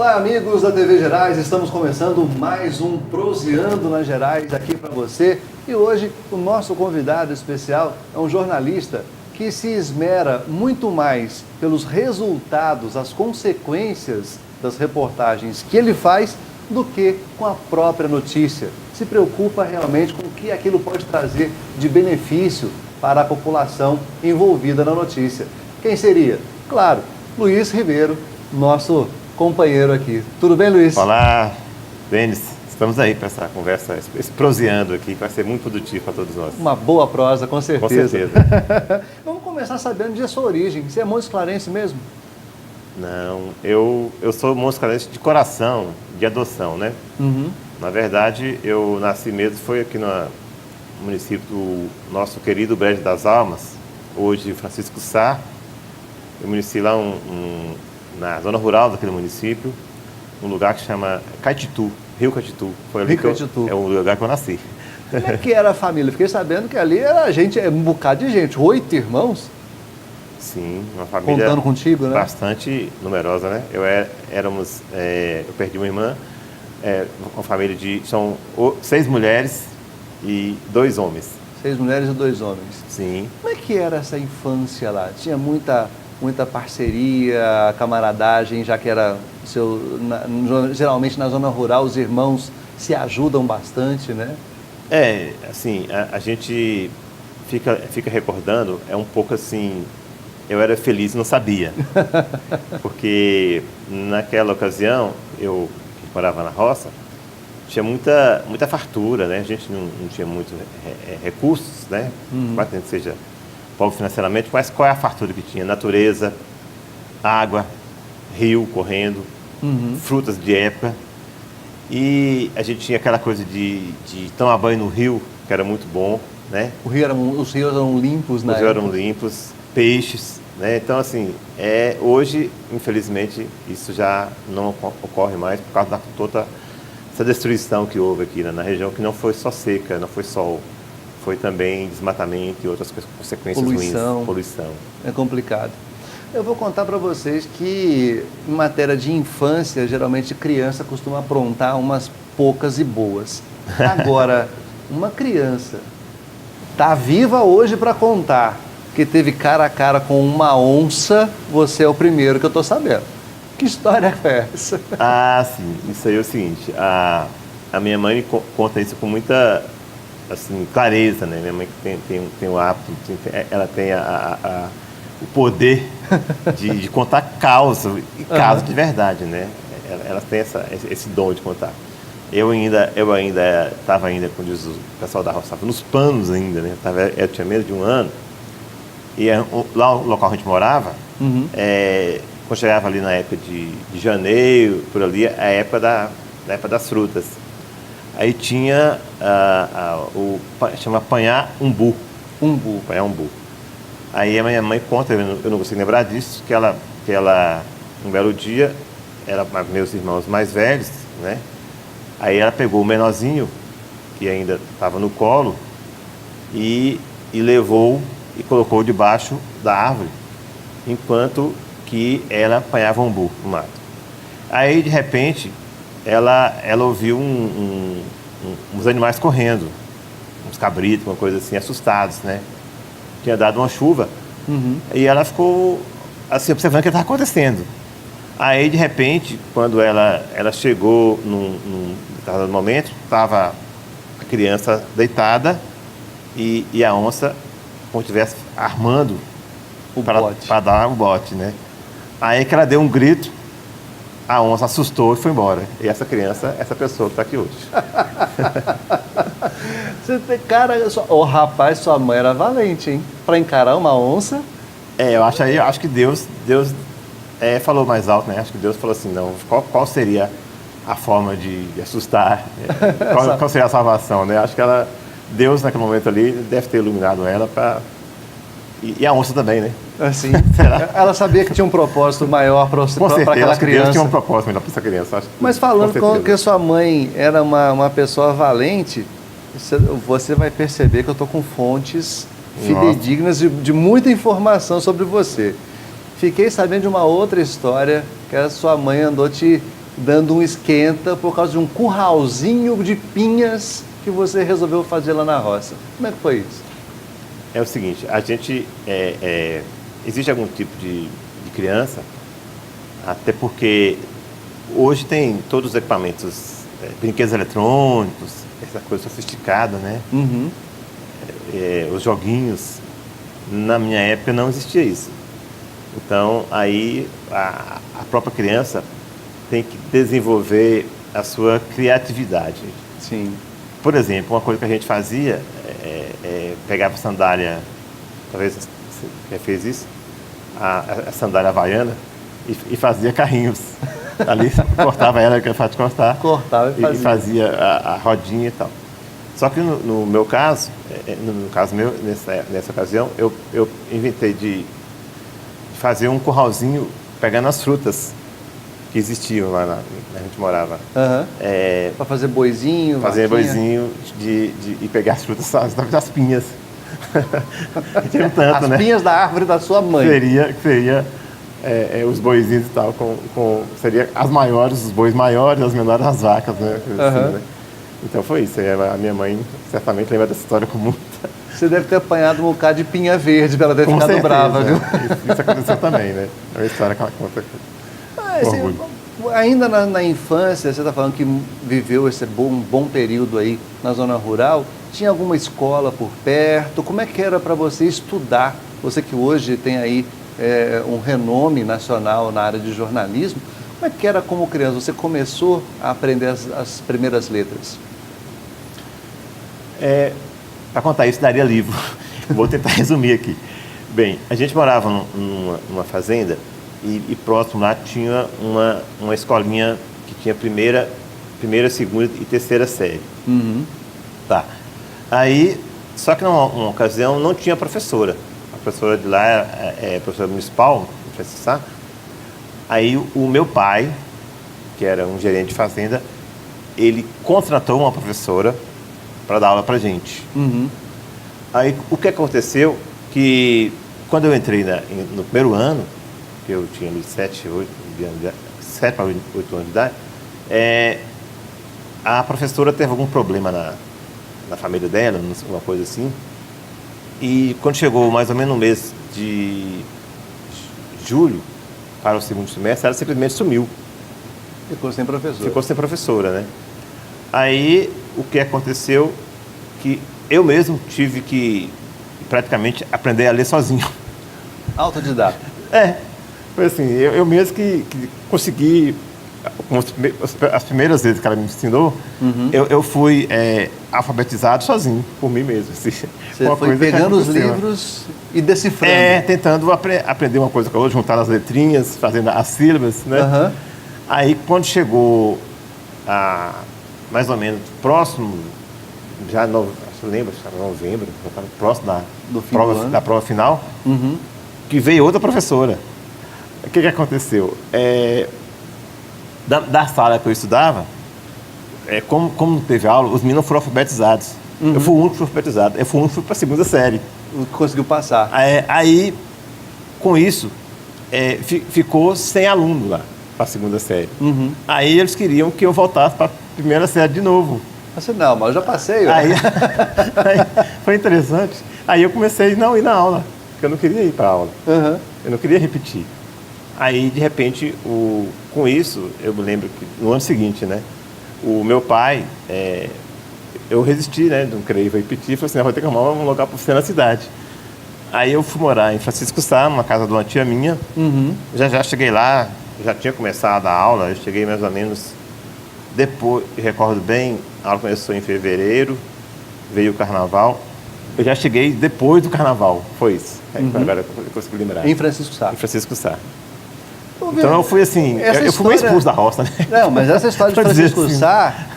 Olá, amigos da TV Gerais, estamos começando mais um Proseando nas Gerais aqui para você. E hoje o nosso convidado especial é um jornalista que se esmera muito mais pelos resultados, as consequências das reportagens que ele faz do que com a própria notícia. Se preocupa realmente com o que aquilo pode trazer de benefício para a população envolvida na notícia. Quem seria? Claro, Luiz Ribeiro, nosso companheiro aqui. Tudo bem, Luiz? Olá, Denis. Estamos aí para essa conversa, esse proseando aqui, que vai ser muito produtivo para todos nós. Uma boa prosa, com certeza. Com certeza. Vamos começar sabendo de sua origem. Você é Montes Clarense mesmo? Não, eu sou Montes Clarense de coração, de adoção, né? Uhum. Na verdade, eu nasci mesmo, foi aqui no município do nosso querido Brejo das Almas, hoje Francisco Sá. Eu me iniciei lá na zona rural daquele município, um lugar que chama Caititu, Rio Caititu. Foi ali é o lugar que eu nasci. Como é que era a família? Fiquei sabendo que ali era gente, um bocado de gente, 8 irmãos. Sim, uma família contando contigo, né? Bastante numerosa, né? Eu perdi uma irmã, uma família são 6 mulheres e 2 homens. 6 mulheres e 2 homens. Sim. Como é que era essa infância lá? Tinha muita parceria, camaradagem, já que era geralmente na zona rural os irmãos se ajudam bastante, né? Assim, a gente fica recordando, um pouco assim, eu era feliz e não sabia. Porque naquela ocasião, eu morava na roça, tinha muita fartura, né? A gente não tinha muitos recursos, né? Mas que seja pobre financeiramente, mas qual é a fartura que tinha? Natureza, água, rio correndo, frutas de época. E a gente tinha aquela coisa de tomar banho no rio, que era muito bom, né? Os rios eram limpos, né? Os rios eram limpos, peixes, né? Então, assim, hoje, infelizmente, isso já não ocorre mais por causa da toda essa destruição que houve aqui na região, que não foi só seca, não foi sol. Foi também desmatamento e outras consequências ruins. Poluição. É complicado. Eu vou contar para vocês que, em matéria de infância, geralmente criança costuma aprontar umas poucas e boas. Agora, uma criança está viva hoje para contar que teve cara a cara com uma onça, você é o primeiro que eu estou sabendo. Que história é essa? Sim. Isso aí é o seguinte. A minha mãe conta isso com muita... assim, clareza, né? Minha mãe tem o hábito, ela tem o poder de contar casos de verdade, né? Ela tem esse dom de contar. Eu ainda estava como diz o pessoal da roça, estava nos panos ainda, né? Eu tinha menos de 1 ano. E lá no local onde a gente morava, quando chegava ali na época de janeiro, por ali, a época das frutas. Aí tinha chama apanhar umbu. Apanhar umbu. Aí a minha mãe conta, eu não consigo lembrar disso, que ela um belo dia, meus irmãos mais velhos, né? Aí ela pegou o menorzinho, que ainda estava no colo, e levou e colocou debaixo da árvore, enquanto que ela apanhava umbu no mato. Aí, de repente, ela ouviu uns animais correndo, uns cabritos, uma coisa assim, assustados, né? Tinha dado uma chuva, e ela ficou assim, observando o que estava acontecendo. Aí, de repente, quando ela chegou num determinado momento, estava a criança deitada e a onça, como estivesse armando para dar um bote, né? Aí que ela deu um grito, a onça assustou e foi embora. E essa pessoa que está aqui hoje. Rapaz, sua mãe era valente, hein? Para encarar uma onça. Eu acho que Deus falou mais alto, né? Acho que Deus falou assim, não, qual seria a forma de assustar? Qual seria a salvação, né? Acho que Deus naquele momento ali deve ter iluminado ela para... E a onça também, né? Assim, ela sabia que tinha um propósito maior para aquela criança. Deus tinha um propósito melhor para essa criança. Mas falando que a sua mãe era uma pessoa valente, você vai perceber que eu estou com fontes fidedignas de muita informação sobre você. Fiquei sabendo de uma outra história, que a sua mãe andou te dando um esquenta por causa de um curralzinho de pinhas que você resolveu fazer lá na roça. Como é que foi isso? É o seguinte, a gente, existe algum tipo de criança, até porque hoje tem todos os equipamentos, brinquedos eletrônicos, essa coisa sofisticada, né? Uhum. Os joguinhos, na minha época não existia isso. Então, aí a própria criança tem que desenvolver a sua criatividade. Sim. Por exemplo, uma coisa que a gente fazia pegava a sandália, talvez você já fez isso, a sandália havaiana e fazia carrinhos. Ali cortava ela, que era fácil de cortar. Cortava e fazia a rodinha e tal. Só que no meu caso, no caso meu, nessa ocasião, eu inventei de fazer um curralzinho pegando as frutas que existiam lá a gente morava. Uhum. Para fazer boizinho, fazer vaquinha. boizinho e pegar as frutas das pinhas. Tinha um tanto, as né? pinhas da árvore da sua mãe. Seria os boizinhos e tal, seria as maiores, os bois maiores, as menores as vacas, né? Assim, né? Então foi isso. A minha mãe certamente lembra dessa história com muita... Você deve ter apanhado um bocado de pinha verde para ela ter ficado certeza, brava, viu? Isso aconteceu também, né? É uma história que ela conta. Ainda na infância, você está falando que viveu esse bom período aí na zona rural, tinha alguma escola por perto? Como é que era para você estudar? Você que hoje tem aí um renome nacional na área de jornalismo, como é que era como criança? Você começou a aprender as primeiras letras? Para contar isso, daria livro. Vou tentar resumir aqui. Bem, a gente morava numa fazenda e próximo lá tinha uma escolinha que tinha primeira, segunda e terceira série. Uhum. Tá. Aí, só que numa ocasião não tinha professora. A professora de lá é professora municipal, Francisco Sá. Aí o meu pai, que era um gerente de fazenda, ele contratou uma professora para dar aula para gente. Uhum. Aí o que aconteceu, que quando eu entrei no primeiro ano, que eu tinha ali 7 para 8 anos de idade, a professora teve algum problema na família dela, uma coisa assim, e quando chegou mais ou menos no mês de julho, para o segundo semestre, ela simplesmente sumiu. Ficou sem professora. Ficou sem professora, né? Aí, o que aconteceu, que eu mesmo tive que praticamente aprender a ler sozinho. Autodidata. Foi assim, eu mesmo que consegui, as primeiras vezes que ela me ensinou, uhum. eu fui alfabetizado sozinho, por mim mesmo. Assim, você foi pegando os livros e decifrando. Tentando aprender uma coisa com a outra, juntar as letrinhas, fazendo as sílabas, né? Uhum. Aí, quando chegou mais ou menos próximo, já lembro, estava em novembro, já estava próximo da prova final, uhum. que veio outra professora. O que aconteceu? Da sala que eu estudava, como não teve aula, os meninos foram alfabetizados. Uhum. Eu fui o único que fui alfabetizado. Eu fui o único que fui para a segunda série. Conseguiu passar. Aí, com isso, ficou sem aluno lá para a segunda série. Uhum. Aí eles queriam que eu voltasse para a primeira série de novo. Assim, não, mas eu já passei. Aí foi interessante. Aí eu comecei a não ir na aula, porque eu não queria ir para a aula. Uhum. Eu não queria repetir. Aí, de repente, com isso, eu me lembro que no ano seguinte, né, o meu pai, eu resisti, né, não queria repetir, falei assim, vou ter que arrumar um lugar para você na cidade. Aí eu fui morar em Francisco Sá, numa casa de uma tia minha. Uhum. Já cheguei lá, já tinha começado a aula, eu cheguei mais ou menos depois, recordo bem, a aula começou em fevereiro, veio o carnaval. Eu já cheguei depois do carnaval, foi isso. Uhum. Agora eu consegui lembrar. Em Francisco Sá. Em Francisco Sá. Então eu fui assim, eu fui meio expulso da roça, né? Não, mas essa história de Francisco Sá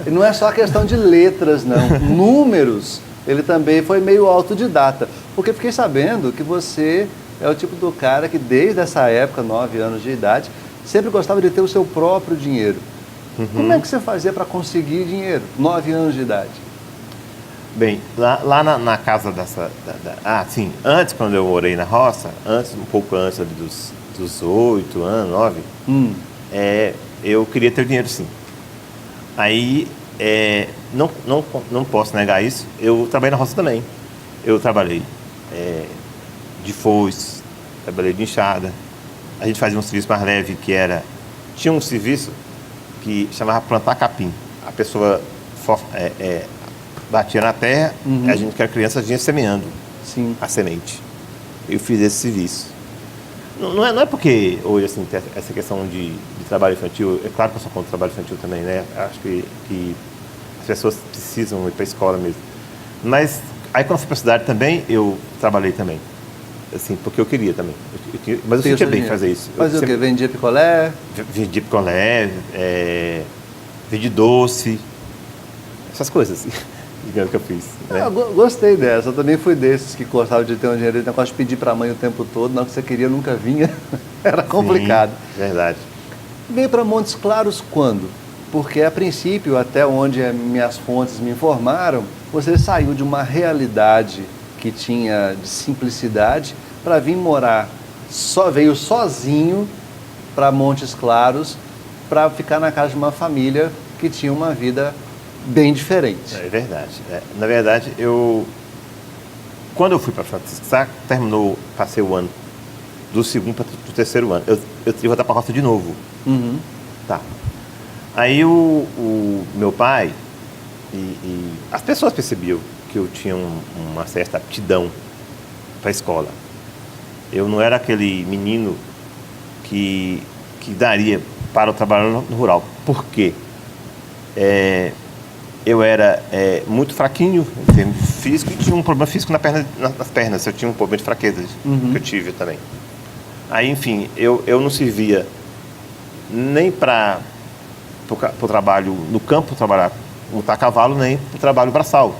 não é só questão de letras, não. Números, ele também foi meio autodidata. Porque fiquei sabendo que você é o tipo do cara que desde essa época, 9 anos de idade, sempre gostava de ter o seu próprio dinheiro. Uhum. Como é que você fazia para conseguir dinheiro? 9 anos de idade. Bem, lá na casa sim, antes, quando eu morei na roça, um pouco antes dos 8 anos, 9, eu queria ter dinheiro, sim. Aí, não posso negar isso, eu trabalhei na roça também. Eu trabalhei de foice, trabalhei de enxada. A gente fazia um serviço mais leve, tinha um serviço que chamava plantar capim. A pessoa batia na terra, a gente, que era criança, vinha semeando a semente. Eu fiz esse serviço. Não é porque hoje, assim, tem essa questão de trabalho infantil. É claro que eu sou contra o trabalho infantil também, né? Acho que as pessoas precisam ir para a escola mesmo. Mas aí, quando eu fui para a cidade também, eu trabalhei também. Assim, porque eu queria também. Mas eu sentia bem fazer isso. Fazia o quê? Vendia picolé? Vendia picolé, vendia doce, essas coisas, assim, digamos que eu fiz. Né? Gostei dessa. Eu também fui desses que gostavam de ter um dinheiro, negócio de pedir para a mãe o tempo todo, não que você queria, nunca vinha. Era complicado. Sim, verdade. Veio para Montes Claros quando? Porque, a princípio, até onde minhas fontes me informaram, você saiu de uma realidade que tinha de simplicidade para vir morar, veio sozinho para Montes Claros para ficar na casa de uma família que tinha uma vida bem diferente. É verdade. Na verdade, quando eu fui para Francisco Sá, passei o ano do segundo para o terceiro ano. Eu tive que voltar para a roça de novo. Tá. Aí o meu pai e as pessoas percebiam que eu tinha uma certa aptidão para a escola. Eu não era aquele menino que daria para o trabalho no rural. Por quê? Eu era muito fraquinho em termos físico e tinha um problema físico nas pernas. Eu tinha um problema de fraqueza que eu tive também. Aí, enfim, eu não servia nem para o trabalho no campo, trabalhar montar cavalo, nem para o trabalho braçal.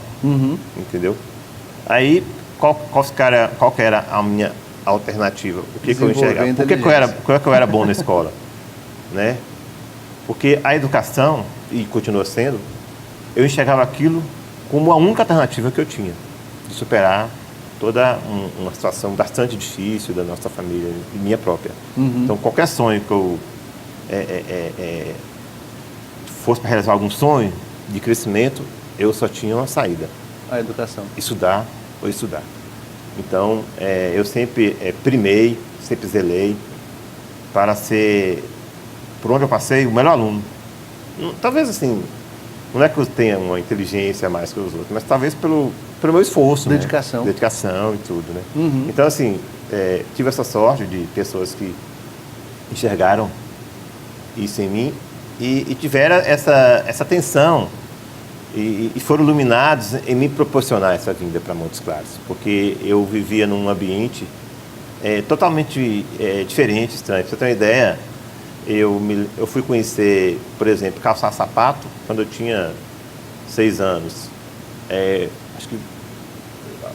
Entendeu? Aí, qual que era a minha alternativa? O que eu enxergava? Por que eu era bom na escola? Né? Porque a educação, e continua sendo, eu enxergava aquilo como a única alternativa que eu tinha de superar toda uma situação bastante difícil da nossa família e minha própria. Então, qualquer sonho que eu fosse para realizar algum sonho de crescimento, eu só tinha uma saída. A educação. Estudar ou estudar. Então, eu sempre primei, sempre zelei para ser, por onde eu passei, o melhor aluno. Talvez, assim, não é que eu tenha uma inteligência a mais que os outros, mas talvez pelo meu esforço. Dedicação. Né? Dedicação e tudo, né? Então, assim, tive essa sorte de pessoas que enxergaram isso em mim e tiveram essa atenção e foram iluminados em me proporcionar essa vinda para Montes Claros, porque eu vivia num ambiente totalmente diferente, estranho. Para você ter uma ideia, eu fui conhecer, por exemplo, calçar sapato quando eu tinha 6 anos. Acho que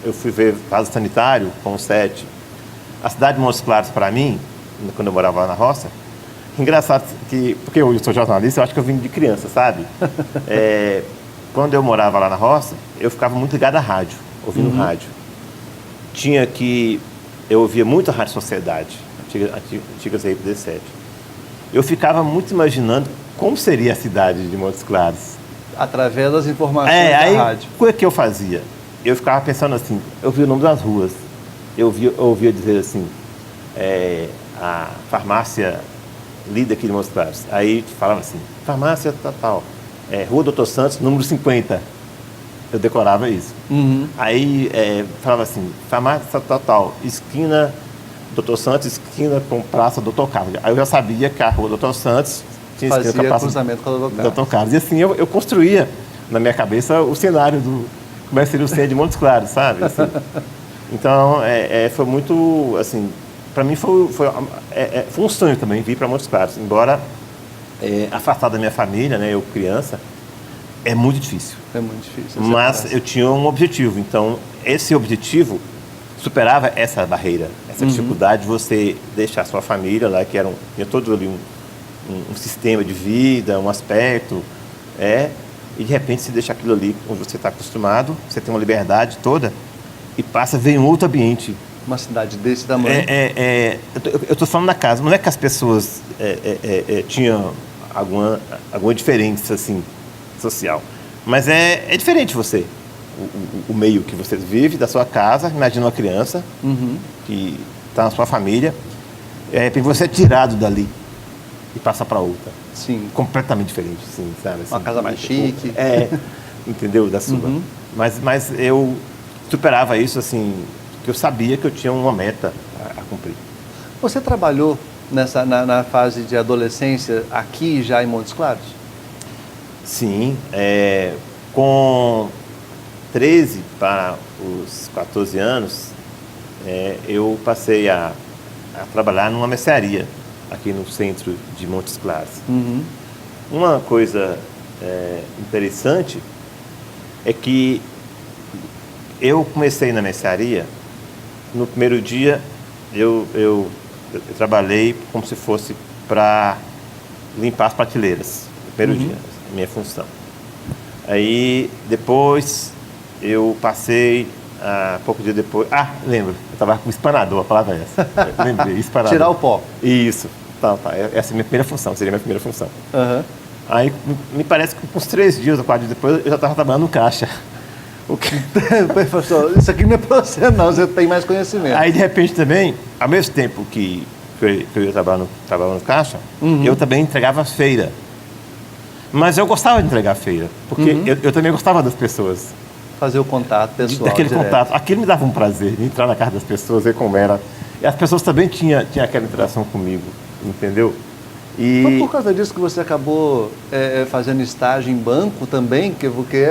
eu fui ver vaso sanitário com 7. A cidade de Montes Claros, para mim, quando eu morava lá na roça, engraçado porque eu sou jornalista, eu acho que eu vim de criança, sabe? Quando eu morava lá na roça, eu ficava muito ligado à rádio, ouvindo rádio. Eu ouvia muito a Rádio Sociedade, antiga ZYD7. Eu ficava muito imaginando como seria a cidade de Montes Claros. Através das informações da rádio. O que eu fazia? Eu ficava pensando assim, eu via o nome das ruas, eu ouvia dizer assim, a farmácia líder aqui de Montes Claros. Aí falava assim, farmácia tal, Rua Doutor Santos, número 50. Eu decorava isso. Aí falava assim, farmácia tal, esquina Doutor Santos, esquina com Praça Doutor Carlos. Aí eu já sabia que a Rua Doutor Santos tinha esquina com a Praça cruzamento com a Doutor Carlos. E assim eu construía na minha cabeça o cenário como seria o centro de Montes Claros, sabe? Assim. Então, foi muito, assim, para mim foi um sonho também vir para Montes Claros, embora afastado da minha família, né, eu criança, é muito difícil. É muito difícil. Mas eu tinha um objetivo, então esse objetivo superava essa barreira, essa dificuldade de você deixar a sua família lá, que tinha todo ali um sistema de vida, um aspecto, e de repente se deixa aquilo ali onde você está acostumado, você tem uma liberdade toda e passa a ver em outro ambiente. Uma cidade desse tamanho. Eu estou falando na casa, não é que as pessoas tinham alguma diferença, assim, social. Mas é diferente você, o meio que você vive, da sua casa. Imagina uma criança que está na sua família, de repente você é tirado dali e passa para outra. Sim. Completamente diferente, sim, sabe? Assim, Uma casa mais chique. Entendeu? Da sua. Mas eu superava isso, assim, que eu sabia que eu tinha uma meta a cumprir. Você trabalhou na fase de adolescência aqui já em Montes Claros? Sim, com 13 para os 14 anos, eu passei a trabalhar numa mercearia aqui no centro de Montes Claros. Uma coisa interessante é que eu comecei na mercearia. No primeiro dia eu trabalhei como se fosse para limpar as prateleiras. No primeiro dia, minha função. Aí depois eu passei, pouco dia depois... lembro, eu estava com espanador, a palavra é essa. Lembrei, espanador. Tirar o pó. Isso. Tá. Essa é a minha primeira função, seria a minha primeira função. Aí me parece que com uns 3 dias ou 4 dias depois eu já estava trabalhando no caixa. Professor, isso aqui não é para você não, você tem mais conhecimento. Aí de repente também, ao mesmo tempo que eu ia trabalhar no caixa, eu também entregava feira. Mas eu gostava de entregar feira, porque eu também gostava das pessoas. Fazer o contato pessoal. Daquele direto. contato. Aquilo me dava um prazer, de entrar na casa das pessoas, ver como era. E as pessoas também tinham aquela interação comigo, entendeu? E Foi por causa disso que você acabou fazendo estágio em banco também, porque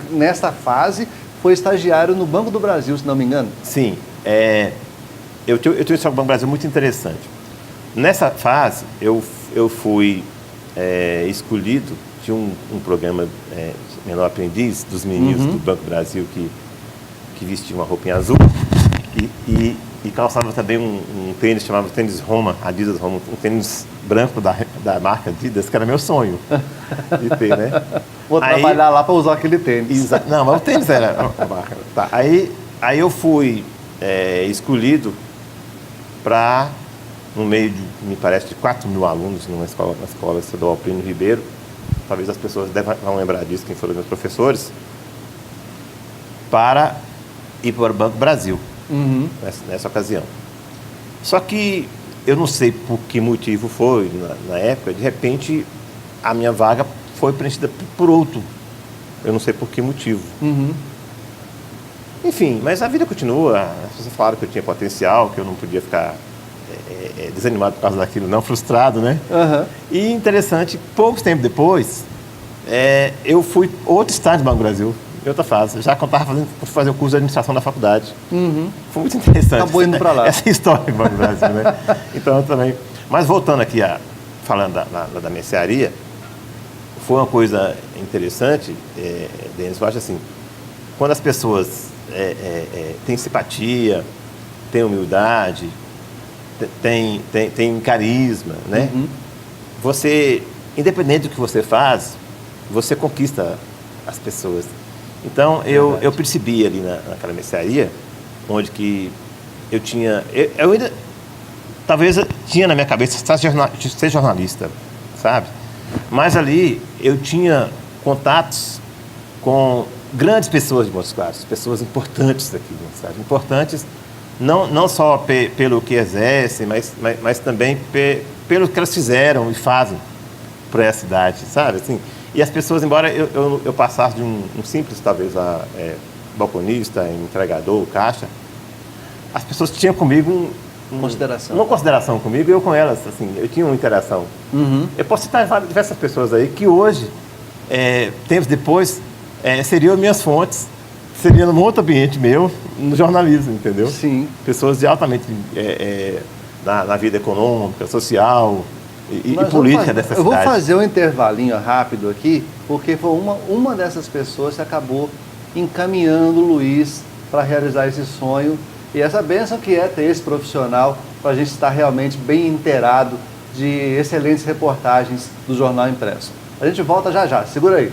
nessa fase foi estagiário no Banco do Brasil, se não me engano? Sim. Eu tenho uma história do Banco do Brasil muito interessante. Nessa fase, eu fui escolhido, tinha um programa Menor Aprendiz, dos meninos do Banco do Brasil que vestiam uma roupinha azul e calçava também um tênis chamado tênis Roma, Adidas Roma, um tênis branco da marca Adidas, que era meu sonho de ter, né? Vou trabalhar lá para usar aquele tênis. Não, mas o tênis era a marca. Tá. Aí eu fui escolhido para, no meio de, me parece, de 4.000 alunos numa escola estadual Plínio Ribeiro. Talvez as pessoas vão lembrar disso, quem foram meus professores, para ir para o Banco Brasil, nessa ocasião. Só que eu não sei por que motivo foi, na época, de repente a minha vaga foi preenchida por outro. Eu não sei por que motivo. Enfim, mas a vida continua. As pessoas falaram que eu tinha potencial, que eu não podia ficar desanimado por causa daquilo, não, frustrado, né? E interessante, pouco tempo depois, eu fui outro estágio do Banco do Brasil, em outra fase, já que eu estava fazer o curso de administração da faculdade. Foi muito interessante. Acabou indo para lá. Essa história do Banco do Brasil, né? Então, eu também... Mas voltando aqui, falando da mercearia, foi uma coisa interessante, Denis, eu acho assim, quando as pessoas têm simpatia, têm humildade, tem carisma, né? Você, independente do que você faz, você conquista as pessoas. Então, eu percebi ali naquela mercearia, onde que eu tinha... Eu ainda, talvez, tinha na minha cabeça ser jornalista, sabe? Mas ali eu tinha contatos com grandes pessoas de Montes Claros, pessoas importantes daqui de Montes Claros, importantes não só pelo que exercem, mas também pelo que elas fizeram e fazem para essa cidade, sabe? Assim, e as pessoas, embora eu passasse de um simples, talvez, balconista, entregador, caixa, as pessoas tinham comigo uma consideração comigo, e eu com elas, assim, eu tinha uma interação. Eu posso citar diversas pessoas aí que hoje, tempos depois, seriam minhas fontes, seria num outro ambiente meu, no jornalismo, entendeu? Sim. Pessoas de altamente na vida econômica, social e política dessa cidade. Eu vou fazer um intervalinho rápido aqui, porque foi uma dessas pessoas que acabou encaminhando o Luiz para realizar esse sonho e essa bênção que é ter esse profissional para a gente estar realmente bem inteirado de excelentes reportagens do Jornal Impresso. A gente volta já já, segura aí.